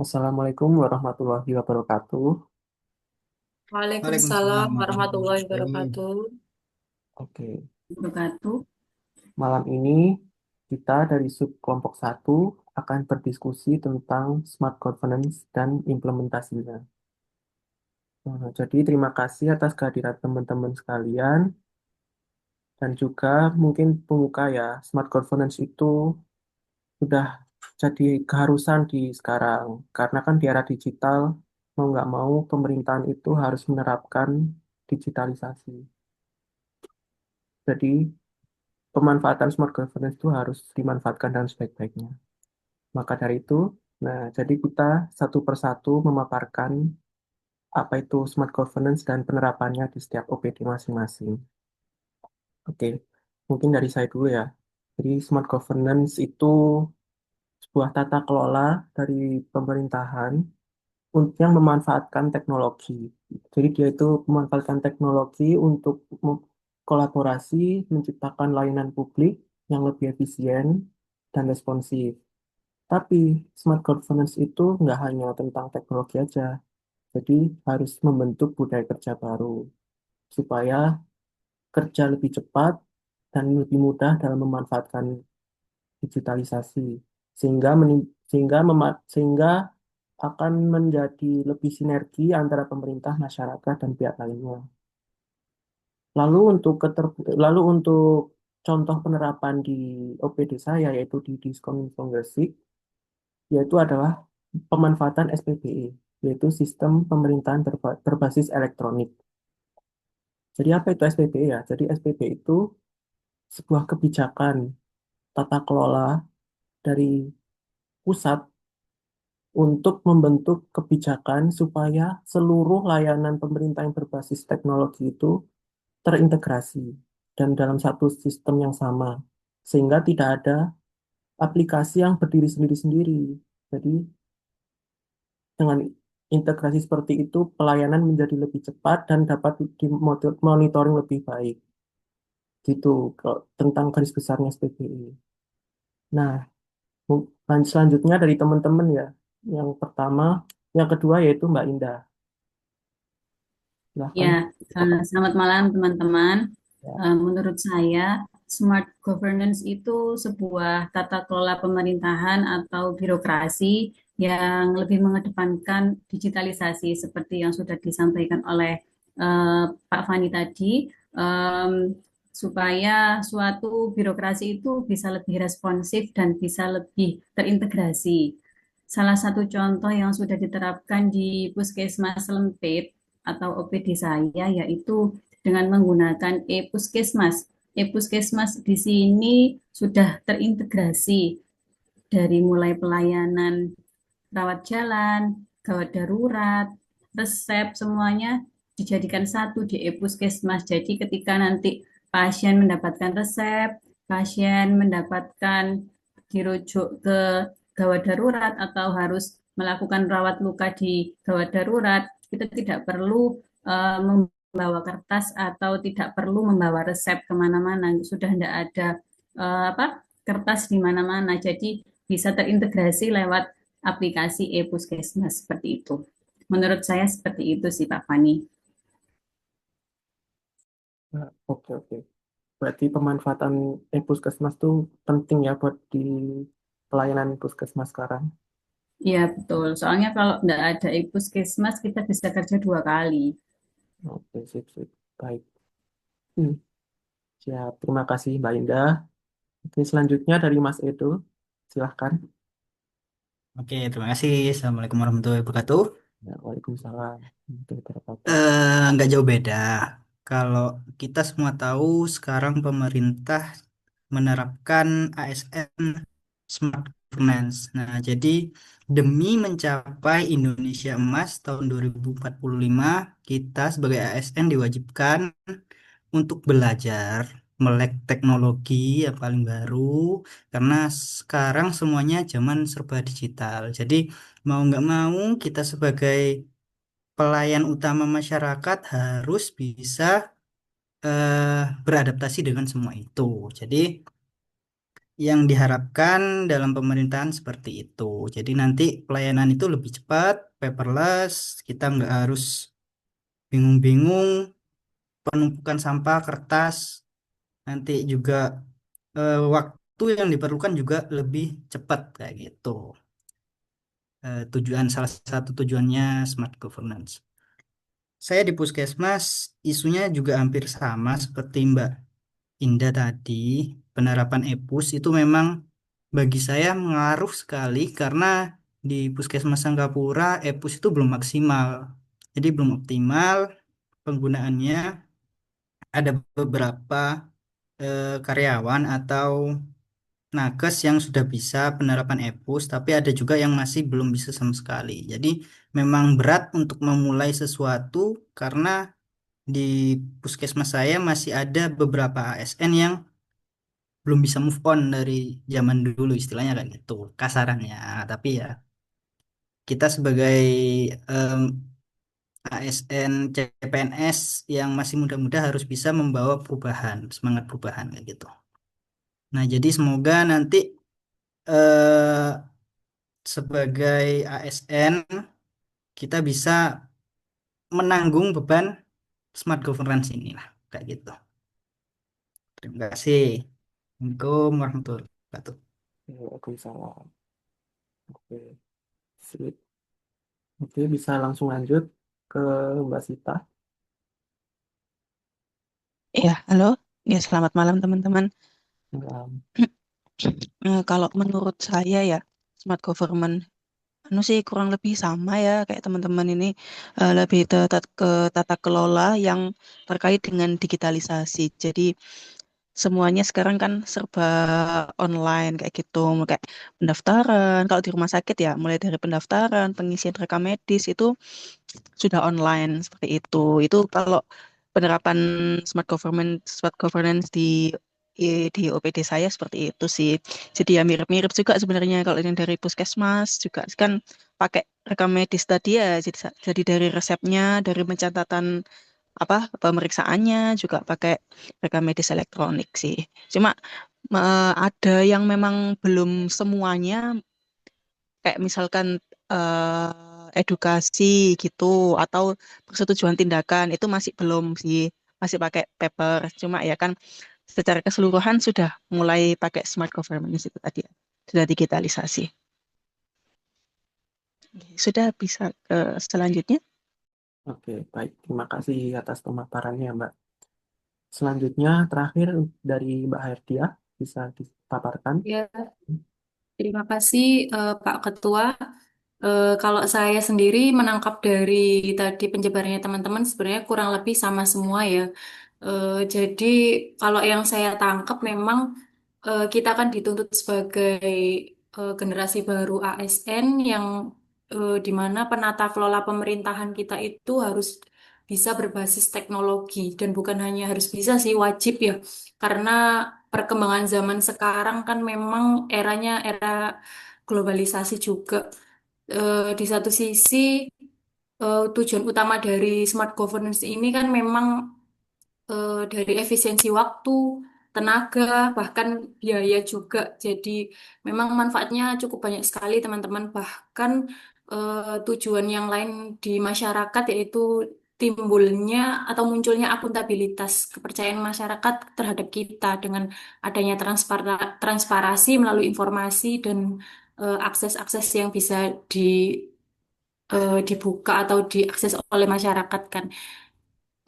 Assalamualaikum warahmatullahi wabarakatuh. Waalaikumsalam Waalaikumsalam warahmatullahi warahmatullahi wabarakatuh. Oke, Wabarakatuh. malam ini kita dari sub kelompok satu akan berdiskusi tentang smart governance dan implementasinya. Jadi terima kasih atas kehadiran teman-teman sekalian dan juga mungkin pembuka ya, smart governance itu sudah jadi keharusan di sekarang karena kan di era digital mau nggak mau pemerintahan itu harus menerapkan digitalisasi. Jadi pemanfaatan smart governance itu harus dimanfaatkan dengan sebaik-baiknya. Maka dari itu, nah jadi kita satu persatu memaparkan apa itu smart governance dan penerapannya di setiap OPD masing-masing. Oke, mungkin dari saya dulu ya. Jadi smart governance itu sebuah tata kelola dari pemerintahan yang memanfaatkan teknologi. Jadi dia itu memanfaatkan teknologi untuk kolaborasi, menciptakan layanan publik yang lebih efisien dan responsif. Tapi smart governance itu nggak hanya tentang teknologi aja, jadi harus membentuk budaya kerja baru supaya kerja lebih cepat dan lebih mudah dalam memanfaatkan digitalisasi, sehingga akan menjadi lebih sinergi antara pemerintah, masyarakat, dan pihak lainnya. Lalu untuk lalu untuk contoh penerapan di OPD saya yaitu di Diskominfo Gresik, yaitu adalah pemanfaatan SPBE, yaitu sistem pemerintahan berbasis elektronik. Jadi apa itu SPBE ya? Jadi SPBE itu sebuah kebijakan tata kelola dari pusat untuk membentuk kebijakan supaya seluruh layanan pemerintah yang berbasis teknologi itu terintegrasi dan dalam satu sistem yang sama, sehingga tidak ada aplikasi yang berdiri sendiri-sendiri. Jadi dengan integrasi seperti itu, pelayanan menjadi lebih cepat dan dapat dimonitoring lebih baik. Gitu kalau tentang garis besarnya SPBE. Nah, selanjutnya dari teman-teman ya. Yang pertama, yang kedua yaitu Mbak Indah. Silahkan. Ya, selamat malam teman-teman. Ya. Menurut saya, smart governance itu sebuah tata kelola pemerintahan atau birokrasi yang lebih mengedepankan digitalisasi seperti yang sudah disampaikan oleh Pak Fani tadi, supaya suatu birokrasi itu bisa lebih responsif dan bisa lebih terintegrasi. Salah satu contoh yang sudah diterapkan di Puskesmas Lempit atau OPD saya yaitu dengan menggunakan e-puskesmas. E-puskesmas di sini sudah terintegrasi dari mulai pelayanan rawat jalan, gawat darurat, resep semuanya dijadikan satu di e-puskesmas. Jadi ketika nanti pasien mendapatkan resep, pasien mendapatkan dirujuk ke gawat darurat atau harus melakukan rawat luka di gawat darurat, kita tidak perlu membawa kertas atau tidak perlu membawa resep kemana-mana. Sudah tidak ada kertas di mana-mana. Jadi bisa terintegrasi lewat aplikasi e-puskesmas seperti itu. Menurut saya seperti itu sih Pak Fani. Nah, oke, oke. Berarti pemanfaatan e-puskesmas itu penting ya buat di pelayanan puskesmas sekarang. Iya betul. Soalnya kalau nggak ada e-puskesmas kita bisa kerja 2 kali. Oke, sip, sip. Baik. Hmm, siap. Terima kasih, Mbak Indah. Oke, selanjutnya dari Mas Edo. Silahkan. Oke, terima kasih. Assalamualaikum warahmatullahi wabarakatuh. Ya, Waalaikumsalam. Warahmatullahi wabarakatuh. Nggak jauh beda. Kalau kita semua tahu sekarang pemerintah menerapkan ASN Smart Governance. Nah, jadi demi mencapai Indonesia Emas tahun 2045, kita sebagai ASN diwajibkan untuk belajar melek teknologi yang paling baru karena sekarang semuanya zaman serba digital. Jadi mau nggak mau kita sebagai pelayan utama masyarakat harus bisa beradaptasi dengan semua itu. Jadi yang diharapkan dalam pemerintahan seperti itu. Jadi nanti pelayanan itu lebih cepat, paperless, kita nggak harus bingung-bingung penumpukan sampah kertas. Nanti juga waktu yang diperlukan juga lebih cepat kayak gitu. Tujuan salah satu tujuannya smart governance. Saya di Puskesmas isunya juga hampir sama seperti Mbak Indah tadi. Penerapan EPUS itu memang bagi saya mengaruh sekali karena di Puskesmas Sanggapura EPUS itu belum maksimal. Jadi belum optimal penggunaannya. Ada beberapa karyawan atau nakes yang sudah bisa penerapan EPUS, tapi ada juga yang masih belum bisa sama sekali. Jadi memang berat untuk memulai sesuatu karena di puskesmas saya masih ada beberapa ASN yang belum bisa move on dari zaman dulu istilahnya kayak gitu, kasarannya. Tapi ya kita sebagai em, ASN CPNS yang masih muda-muda harus bisa membawa perubahan, semangat perubahan kayak gitu. Nah, jadi semoga nanti eh, sebagai ASN kita bisa menanggung beban smart governance ini lah kayak gitu. Terima kasih. Assalamualaikum warahmatullahi wabarakatuh. Waalaikumsalam. Oke, sip. Oke, bisa langsung lanjut ke Mbak Sita. Ya, halo. Ya, selamat malam teman-teman. Um, Kalau menurut saya ya, smart government, sih kurang lebih sama ya kayak teman-teman ini lebih ke tata kelola yang terkait dengan digitalisasi. Jadi semuanya sekarang kan serba online kayak gitu, kayak pendaftaran. Kalau di rumah sakit ya, mulai dari pendaftaran, pengisian rekam medis itu sudah online seperti itu. Itu kalau penerapan smart governance di OPD saya seperti itu sih. Jadi ya mirip-mirip juga sebenarnya kalau yang dari puskesmas juga kan pakai rekam medis tadi ya. Jadi dari resepnya, dari pencatatan apa pemeriksaannya juga pakai rekam medis elektronik sih. Cuma ada yang memang belum semuanya kayak misalkan edukasi gitu atau persetujuan tindakan itu masih belum sih, masih pakai paper. Cuma ya kan secara keseluruhan sudah mulai pakai smart governance itu tadi ya. Sudah digitalisasi. Sudah bisa ke selanjutnya. oke, baik. Terima kasih atas pemaparannya, Mbak. Selanjutnya, terakhir dari Mbak Herdia, bisa dipaparkan. Ya, terima kasih Pak Ketua. Kalau saya sendiri menangkap dari tadi penjabarannya teman-teman sebenarnya kurang lebih sama semua ya. Jadi kalau yang saya tangkap memang kita akan dituntut sebagai generasi baru ASN yang di mana penata kelola pemerintahan kita itu harus bisa berbasis teknologi dan bukan hanya harus bisa sih wajib ya karena perkembangan zaman sekarang kan memang eranya era globalisasi juga. Di satu sisi tujuan utama dari smart governance ini kan memang dari efisiensi waktu, tenaga, bahkan biaya juga. Jadi memang manfaatnya cukup banyak sekali teman-teman. Bahkan tujuan yang lain di masyarakat yaitu timbulnya atau munculnya akuntabilitas kepercayaan masyarakat terhadap kita dengan adanya transparansi melalui informasi dan akses-akses yang bisa dibuka atau diakses oleh masyarakat kan.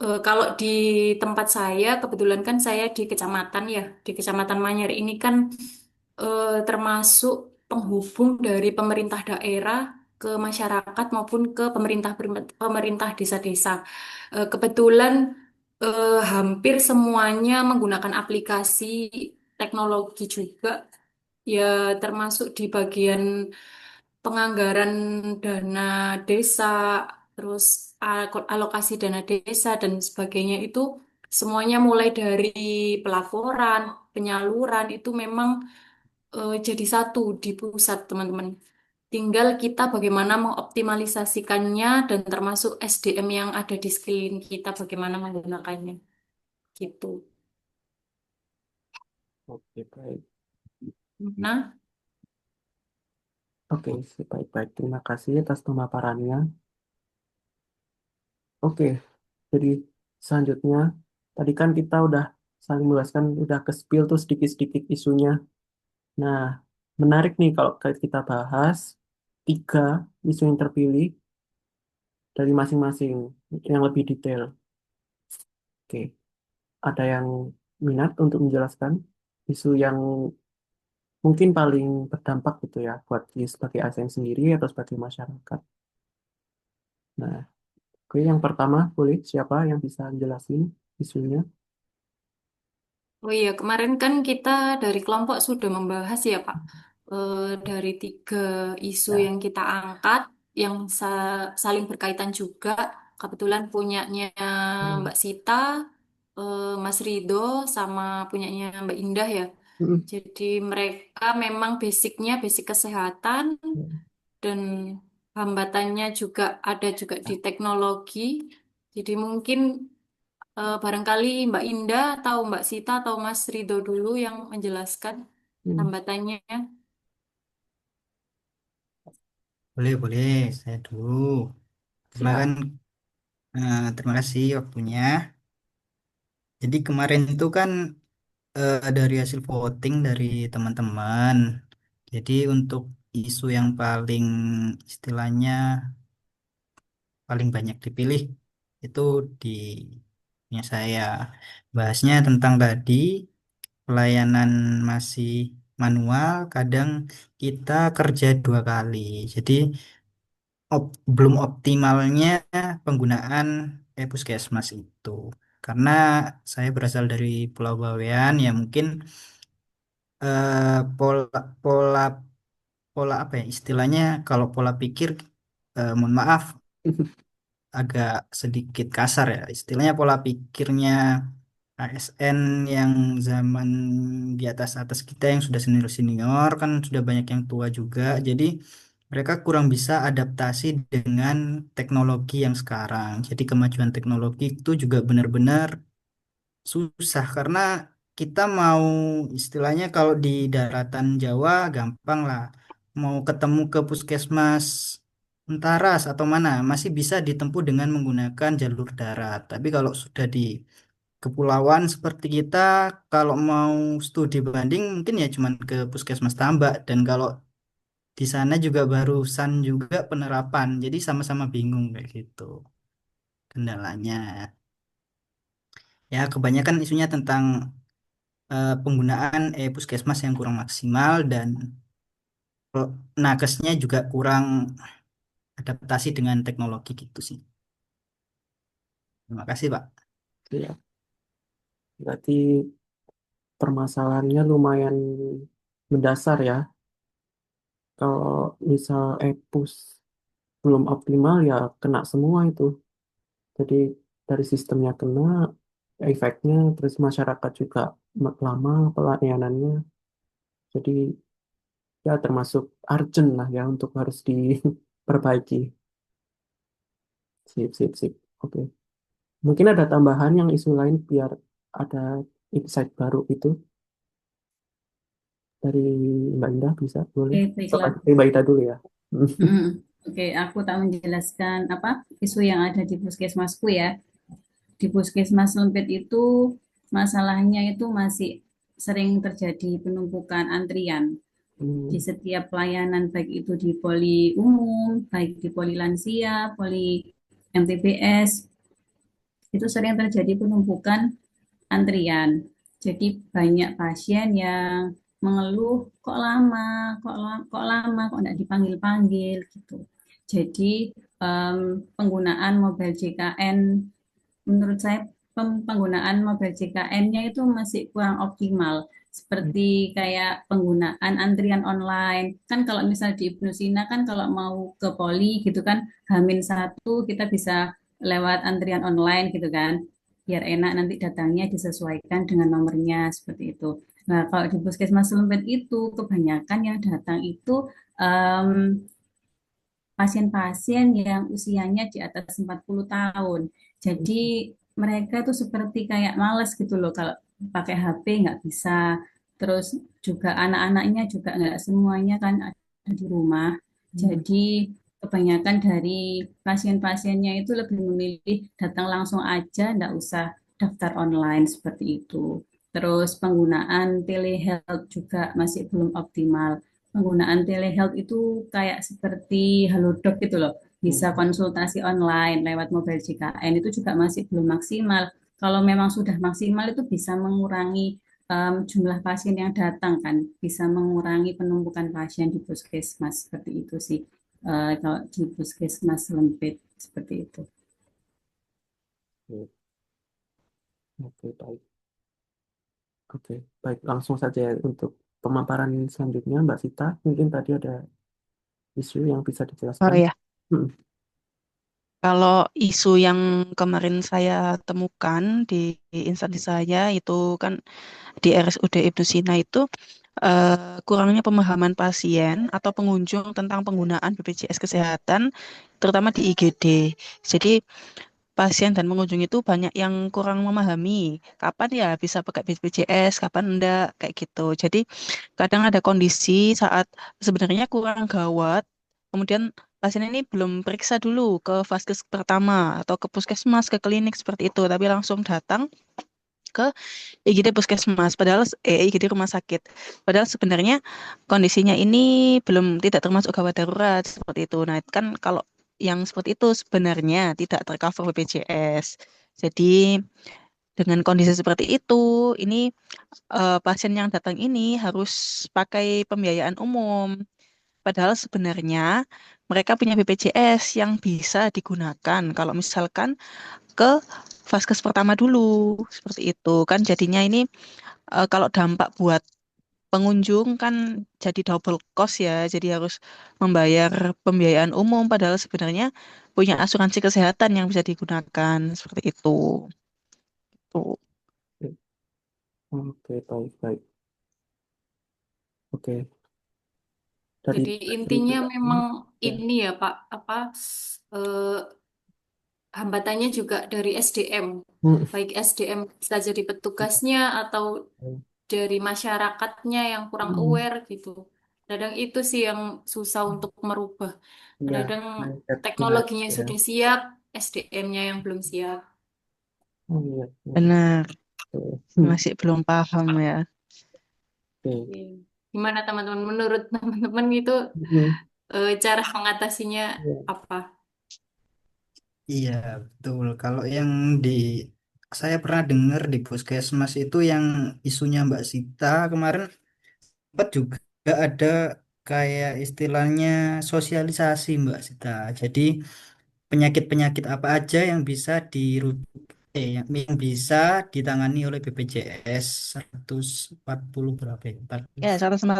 Kalau di tempat saya, kebetulan kan saya di kecamatan ya, di Kecamatan Manyar ini kan termasuk penghubung dari pemerintah daerah ke masyarakat maupun ke pemerintah pemerintah desa-desa. Kebetulan hampir semuanya menggunakan aplikasi teknologi juga, ya termasuk di bagian penganggaran dana desa, terus alokasi dana desa dan sebagainya itu semuanya mulai dari pelaporan, penyaluran itu memang jadi satu di pusat, teman-teman. Tinggal kita bagaimana mengoptimalisasikannya dan termasuk SDM yang ada di sekeliling kita bagaimana menggunakannya gitu. Oke, baik. Nah, Oke, baik-baik. Terima kasih atas pemaparannya. Oke, jadi selanjutnya, tadi kan kita udah saling menjelaskan, udah ke spill tuh sedikit-sedikit isunya. Nah, menarik nih kalau kita bahas 3 isu yang terpilih dari masing-masing yang lebih detail. Oke, ada yang minat untuk menjelaskan isu yang mungkin paling berdampak gitu ya buat sebagai ASN sendiri atau sebagai masyarakat. Nah, oke, yang pertama boleh siapa yang bisa jelasin isunya? oh iya, kemarin kan kita dari kelompok sudah membahas ya, Pak. Dari 3 isu Ya. yang kita angkat, yang saling berkaitan juga, kebetulan punyanya Hmm. Mbak Sita, Mas Rido, sama punyanya Mbak Indah ya. Hmm. Jadi mereka memang basicnya basic kesehatan dan hambatannya juga ada juga di teknologi. Jadi mungkin barangkali Mbak Indah atau Mbak Sita atau Mas Rido dulu yang menjelaskan Hmm. hambatannya. Boleh, boleh. Saya dulu. Siap. Terima kasih waktunya. Jadi kemarin itu kan dari hasil voting dari teman-teman. Jadi untuk isu yang paling istilahnya paling banyak dipilih itu di punya saya bahasnya tentang tadi pelayanan masih manual, kadang kita kerja 2 kali. Jadi belum optimalnya penggunaan e-puskesmas itu. Karena saya berasal dari Pulau Bawean, ya mungkin pola pola pola apa ya istilahnya, kalau pola pikir, mohon maaf agak sedikit kasar ya istilahnya, pola pikirnya ASN yang zaman di atas-atas kita yang sudah senior-senior kan sudah banyak yang tua juga, jadi mereka kurang bisa adaptasi dengan teknologi yang sekarang. Jadi kemajuan teknologi itu juga benar-benar susah karena kita mau istilahnya kalau di daratan Jawa gampang lah, mau ketemu ke puskesmas Untaras atau mana masih bisa ditempuh dengan menggunakan jalur darat. Tapi kalau sudah di kepulauan seperti kita, kalau mau studi banding mungkin ya cuman ke puskesmas Tambak, dan kalau di sana juga barusan juga penerapan. Jadi sama-sama bingung kayak gitu kendalanya. Ya kebanyakan isunya tentang penggunaan puskesmas yang kurang maksimal dan nakesnya juga kurang adaptasi dengan teknologi gitu sih. Terima kasih, Pak. Siap. Berarti permasalahannya lumayan mendasar ya. Kalau misal EPUS belum optimal ya kena semua itu. Jadi dari sistemnya kena, efeknya, terus masyarakat juga lama pelayanannya. Jadi ya termasuk urgent lah ya untuk harus diperbaiki. Sip, sip, sip. Oke. Mungkin ada tambahan yang isu lain biar ada insight baru itu dari Mbak Indah bisa boleh. Oke, baiklah. Mbak Indah dulu ya. Mm, Oke, aku tak menjelaskan apa isu yang ada di puskesmasku ya. Di puskesmas Lempit itu masalahnya itu masih sering terjadi penumpukan antrian di Hmm. setiap pelayanan, baik itu di poli umum, baik di poli lansia, poli MTBS, itu sering terjadi penumpukan antrian. Jadi banyak pasien yang mengeluh kok lama, kok enggak dipanggil-panggil gitu. Jadi penggunaan mobile JKN, menurut saya penggunaan mobile JKN-nya itu masih kurang optimal. Seperti kayak penggunaan antrian online. Kan kalau misal di Ibnu Sina kan kalau mau ke poli gitu kan, H-1 kita bisa lewat antrian online gitu kan. Biar enak nanti datangnya disesuaikan dengan nomornya seperti itu. Nah, kalau di Puskesmas Lempet itu kebanyakan yang datang itu em, pasien-pasien yang usianya di atas 40 tahun. Jadi mereka tuh seperti kayak males gitu loh kalau pakai HP nggak bisa. Terus juga anak-anaknya juga nggak semuanya kan ada di rumah. Jadi kebanyakan dari pasien-pasiennya itu lebih memilih datang langsung aja, nggak usah daftar online seperti itu. Terus penggunaan telehealth juga masih belum optimal. Penggunaan telehealth itu kayak seperti Halodoc gitu loh. Bisa konsultasi online lewat mobile JKN itu juga masih belum maksimal. Kalau memang sudah maksimal itu bisa mengurangi jumlah pasien yang datang kan, bisa mengurangi penumpukan pasien di puskesmas seperti itu sih. Kalau di puskesmas Lempit seperti itu. Oke, oke, baik. Oke, baik. Langsung saja untuk pemaparan selanjutnya, Mbak Sita. Mungkin tadi ada isu yang bisa Oh dijelaskan. ya, Hmm. kalau isu yang kemarin saya temukan di instansi saya itu kan di RSUD Ibnu Sina itu kurangnya pemahaman pasien atau pengunjung tentang penggunaan BPJS Kesehatan, terutama di IGD. Jadi pasien dan pengunjung itu banyak yang kurang memahami kapan ya bisa pakai BPJS, kapan enggak, kayak gitu. Jadi kadang ada kondisi saat sebenarnya kurang gawat, kemudian pasien ini belum periksa dulu ke vaskes pertama atau ke puskesmas, ke klinik seperti itu, tapi langsung datang ke IGD puskesmas, padahal IGD rumah sakit. Padahal sebenarnya kondisinya ini belum tidak termasuk gawat darurat seperti itu. Nah, kan kalau yang seperti itu sebenarnya tidak tercover BPJS. Jadi dengan kondisi seperti itu, ini pasien yang datang ini harus pakai pembiayaan umum. Padahal sebenarnya mereka punya BPJS yang bisa digunakan kalau misalkan ke vaskes pertama dulu seperti itu kan jadinya ini kalau dampak buat pengunjung kan jadi double cost ya, jadi harus membayar pembiayaan umum padahal sebenarnya punya asuransi kesehatan yang bisa digunakan seperti itu. Tuh. Oke, baik, baik. Oke, dari Jadi intinya memang ya. ini ya Pak, apa eh, hambatannya juga dari SDM, Hmm. baik SDM bisa jadi petugasnya atau dari masyarakatnya yang kurang Hmm. aware gitu. Kadang itu sih yang susah untuk merubah. Ya, Kadang mindsetnya teknologinya ya. sudah siap, SDM-nya yang belum siap. Oh, iya, iya. Benar, Oke. Hmm. masih belum paham ya. Oke. Oke. Gimana teman-teman? Menurut teman-teman itu Hmm. cara mengatasinya Ya. apa? Iya, betul. Kalau yang di saya pernah dengar di Puskesmas itu yang isunya Mbak Sita kemarin sempat juga ada kayak istilahnya sosialisasi Mbak Sita. Jadi penyakit-penyakit apa aja yang bisa yang bisa ditangani oleh BPJS 140 berapa ya? Ya,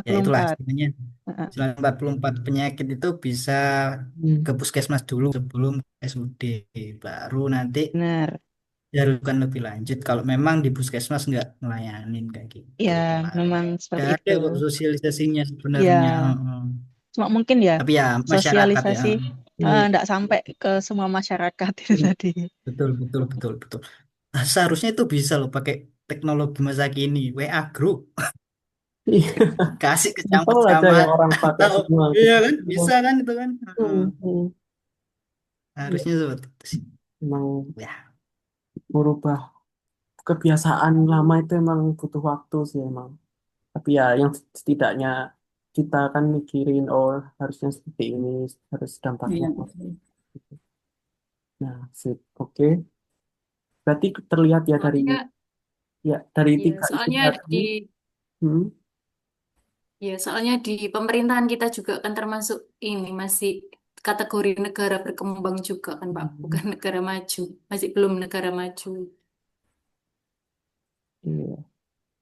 Ya itulah 144. istilahnya Heeh. 144 penyakit itu bisa Hmm. ke puskesmas dulu sebelum SUD, baru nanti Benar. dilakukan lebih lanjut kalau memang di puskesmas nggak ngelayanin kayak gitu Ya, kemarin. memang seperti Udah ada itu. kok sosialisasinya sebenarnya. Ya, Heeh. cuma mungkin ya Tapi ya masyarakat ya, sosialisasi Hmm. enggak sampai ke semua masyarakat itu Hmm. tadi. betul betul betul betul. Nah, seharusnya itu bisa loh pakai teknologi masa kini, WA group, Iya. kasih Simpel aja kecamatan-kecamatan yang orang pakai atau semua iya gitu. kan bisa kan itu kan. Heeh. Hmm. Hmm. Iya. Harusnya seperti itu sih. Emang Ya, merubah kebiasaan lama itu emang butuh waktu sih emang. Tapi ya yang setidaknya kita kan mikirin oh harusnya seperti ini, harus dampaknya Iya, apa. betul. Nah, sip. Oke. Berarti terlihat ya dari Soalnya, ya, tiga isu soalnya tadi. di Hmm. Ya, soalnya di pemerintahan kita juga kan termasuk ini masih kategori negara berkembang juga kan Pak, bukan negara maju, masih belum negara maju. Iya,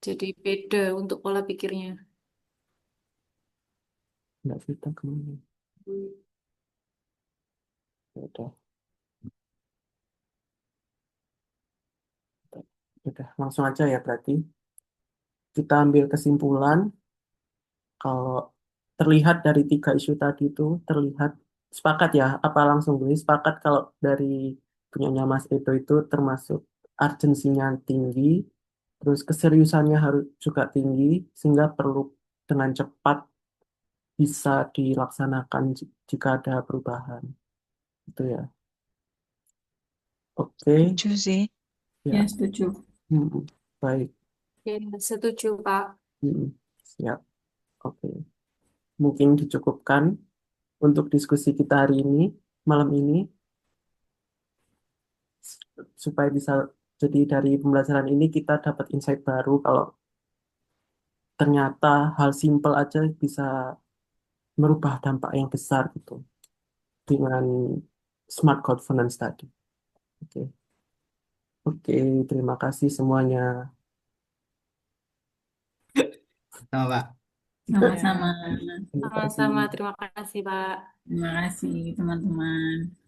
Jadi beda untuk pola pikirnya. nggak kita kemana. Ya udah, udah, udah. Langsung aja ya berarti. Kita ambil kesimpulan kalau terlihat dari tiga isu tadi itu terlihat sepakat ya, apa langsung dulu sepakat kalau dari punyanya Mas Edo itu termasuk urgensinya tinggi, Terus keseriusannya harus juga tinggi sehingga perlu dengan cepat bisa dilaksanakan jika ada perubahan. Itu ya. Oke, Setuju sih. Ya, ya. setuju. Baik. Oke, setuju, Pak. Siap. Oke. Mungkin dicukupkan untuk diskusi kita hari ini, malam ini, supaya bisa, jadi dari pembelajaran ini kita dapat insight baru kalau ternyata hal simpel aja bisa merubah dampak yang besar gitu dengan smart governance tadi. Oke. Oke, terima kasih semuanya. Sama, Pak. Sama-sama. Terima kasih. Sama-sama, terima kasih, Pak. Terima kasih, teman-teman.